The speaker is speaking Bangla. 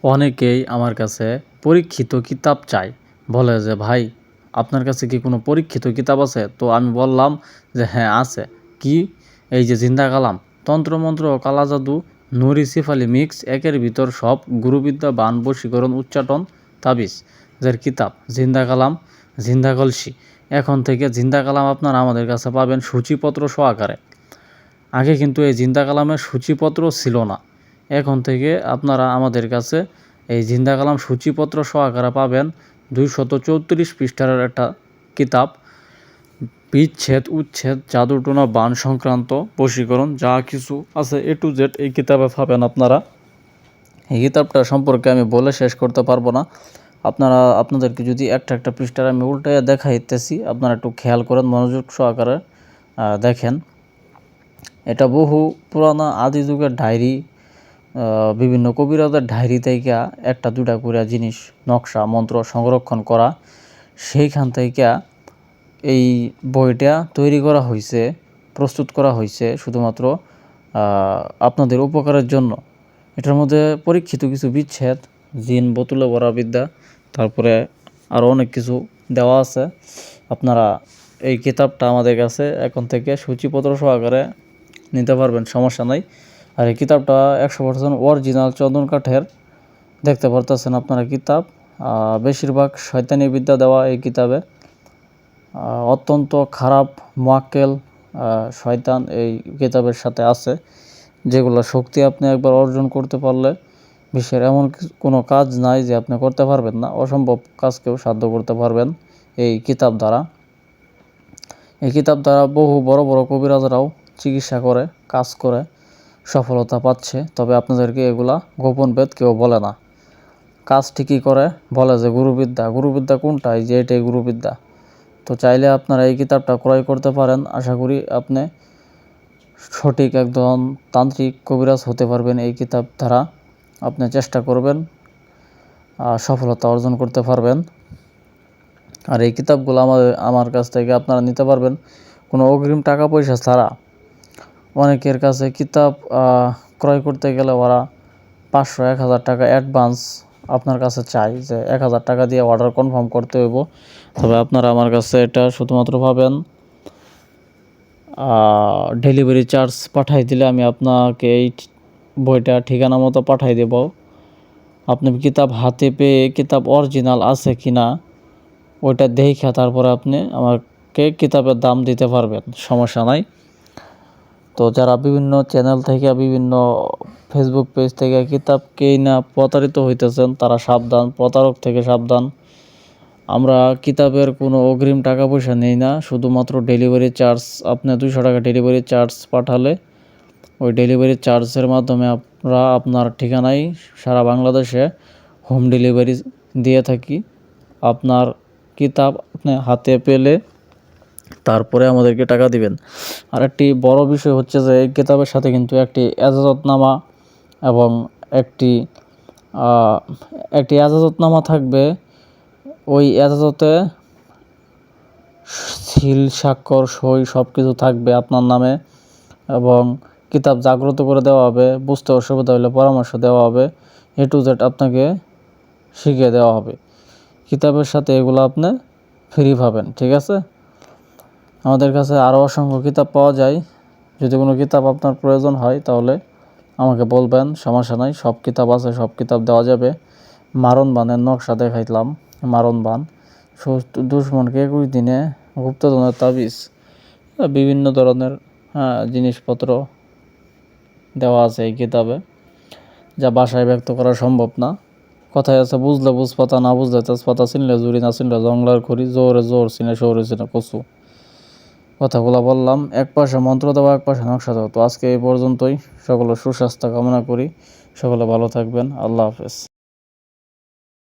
অনেকেই আমার কাছে পরীক্ষিত কিতাব চায়, বলে যে ভাই আপনার কাছে কি কোনো পরীক্ষিত কিতাব আছে? তো আমি বললাম যে হ্যাঁ আছে। কি? এই যে জিন্দা কালাম, তন্ত্রমন্ত্র ও কালা জাদু, নুরি সিফালি মিক্স, একের ভিতর সব, গুরুবিদ্যা, বান, বশীকরণ, উচ্চাটন, তাবিজ এর কিতাব জিন্দা কালাম, জিন্দা কলসি। এখন থেকে জিন্দা কালাম আপনারা আমাদের কাছে পাবেন সূচিপত্র সহকারে। আগে কিন্তু এই জিন্দা কালামের সূচিপত্র ছিল না। এখন থেকে আপনারা আমাদের কাছে এই জিন্দা কালাম সূচিপত্র সহকারে পাবেন 234 পৃষ্ঠার একটা কিতাব। বিচ্ছেদ, উচ্ছেদ, জাদুটোনা, বান সংক্রান্ত, বশীকরণ যা কিছু আছে A to Z এই কিতাবে পাবেন আপনারা। এই কিতাবটা সম্পর্কে আমি বলে শেষ করতে পারবো না। আপনাদেরকে যদি একটা পৃষ্ঠার আমি উল্টাইয়া দেখাইতেছি, আপনারা একটু খেয়াল করেন, মনোযোগ সহকারে দেখেন। এটা বহু পুরানা আদি যুগের ডায়েরি, বিভিন্ন কবিরাজের ডায়েরি থেকে একটা দুটা করে জিনিস, নকশা মন্ত্র সংরক্ষণ করা। সেইখান থেকে এই বইটা তৈরি করা হয়েছে, প্রস্তুত করা হয়েছে শুধুমাত্র আপনাদের উপকারের জন্য। এটার মধ্যে পরীক্ষিত কিছু বিচ্ছেদ, জিন, বোতলে ভরা বিদ্যা, তারপরে আরও অনেক কিছু দেওয়া আছে। আপনারা এই কিতাবটা আমাদের কাছে এখন থেকে সূচিপত্র সহকারে নিতে পারবেন, সমস্যা নাই। আর এই কিতাবটা 100% অরিজিনাল চন্দন কাঠের। দেখতে পারতেছেন আপনারা কিতাব, বেশিরভাগ শয়তানি বিদ্যা দেওয়া এই কিতাবে। অত্যন্ত খারাপ মুয়াক্কেল শয়তান এই কিতাবের সাথে আছে, যেগুলো শক্তি আপনি একবার অর্জন করতে পারলে বিশ্বের এমন কোনো কাজ নাই যে আপনি করতে পারবেন না। অসম্ভব কাজকেও সাধ্য করতে পারবেন এই কিতাব দ্বারা। এই কিতাব দ্বারা বহু বড় বড় কবিরাজরাও চিকিৎসা করে, কাজ করে, সফলতা পাচ্ছে। তবে আপনাদেরকে এগুলা গোপন ভেদ কেউ বলে না। কাজ ঠিকই করে, বলে যে গুরুবিদ্যা। গুরুবিদ্যা কোনটা? এই যে এটাই গুরুবিদ্যা। তো চাইলে আপনারা এই কিতাবটা ক্রয় করতে পারেন। আশা করি আপনি সঠিক একজন তান্ত্রিক কবিরাজ হতে পারবেন এই কিতাব দ্বারা। আপনি চেষ্টা করবেন, সফলতা অর্জন করতে পারবেন। আর এই কিতাবগুলো আমার কাছ থেকে আপনারা নিতে পারবেন কোনো অগ্রিম টাকা পয়সা ছাড়া। অনেকের কাছে কিতাব ক্রয় করতে গেলে ওরা 500-1000 টাকা অ্যাডভান্স আপনার কাছে চাই, যে 1000 টাকা দিয়ে অর্ডার কনফার্ম করতে হইব। তবে আপনারা আমার কাছে এটা শুধুমাত্র পাবেন ডেলিভারি চার্জ পাঠাই দিলে আমি আপনাকে এই বইটা ঠিকানা মতো পাঠাই দেব। আপনি কিতাব হাতে পেয়ে কিতাব অরিজিনাল আছে কি না ওইটা দেখে তারপরে আপনি আমাকে কিতাবের দাম দিতে পারবেন, সমস্যা নাই। তো যারা বিভিন্ন চ্যানেল থেকে, বিভিন্ন ফেসবুক পেজ থেকে কিতাব কেনা প্রতারিত হইতেছেন, তারা সাবধান, প্রতারক থেকে সাবধান। আমরা কিতাবের কোনো অগ্রিম টাকা পয়সা নেই না, শুধুমাত্র ডেলিভারি চার্জ। আপনি 200 টাকা ডেলিভারি চার্জ পাঠালে ওই ডেলিভারি চার্জের মাধ্যমে আমরা আপনার ঠিকানায় সারা বাংলাদেশে হোম ডেলিভারি দিয়ে থাকি। আপনার কিতাব আপনি হাতে পেলে তারপরে আমাদেরকে টাকা দিবেন। আর একটি বড় বিষয় হচ্ছে যে এই কিতাবের সাথে কিন্তু একটি এজাজতনামা এবং একটি এজাজতনামা থাকবে। ওই এজাজতে সিল, স্বাক্ষর, সই সব কিছু থাকবে আপনার নামে, এবং কিতাব জাগ্রত করে দেওয়া হবে। বুঝতে অসুবিধা হলে পরামর্শ দেওয়া হবে, A to Z আপনাকে শিখিয়ে দেওয়া হবে। কিতাবের সাথে এগুলো আপনি ফ্রি পাবেন, ঠিক আছে? আমাদের কাছে আরও অসংখ্য কিতাব পাওয়া যায়। যদি কোনো কিতাব আপনার প্রয়োজন হয় তাহলে আমাকে বলবেন, সমস্যা নাই। সব কিতাব আছে, সব কিতাব দেওয়া যাবে। মারণ বানের নকশা দেখাইলাম, মারণ বান, দুশ্মনকে 21 দিনে, গুপ্তধনের তাবিজ, বিভিন্ন ধরনের জিনিসপত্র দেওয়া আছে এই কিতাবে, যা ভাষায় ব্যক্ত করা সম্ভব না। কথায় আছে, বুঝলে বুঝ পাতা, না বুঝলে তেজপাতা, চিনলে জুড়ি, না চিনলে জংলার খড়ি, জোরে জোর চিনে শহরে চিনে কচু। কথাগুলো বললাম, এক পাশে মন্ত্র দেওয়া, এক পাশে নকশা দেওয়া। তো আজকে এই পর্যন্তই। সকলের সুস্বাস্থ্য কামনা করি, সকলে ভালো থাকবেন। আল্লাহ হাফেজ।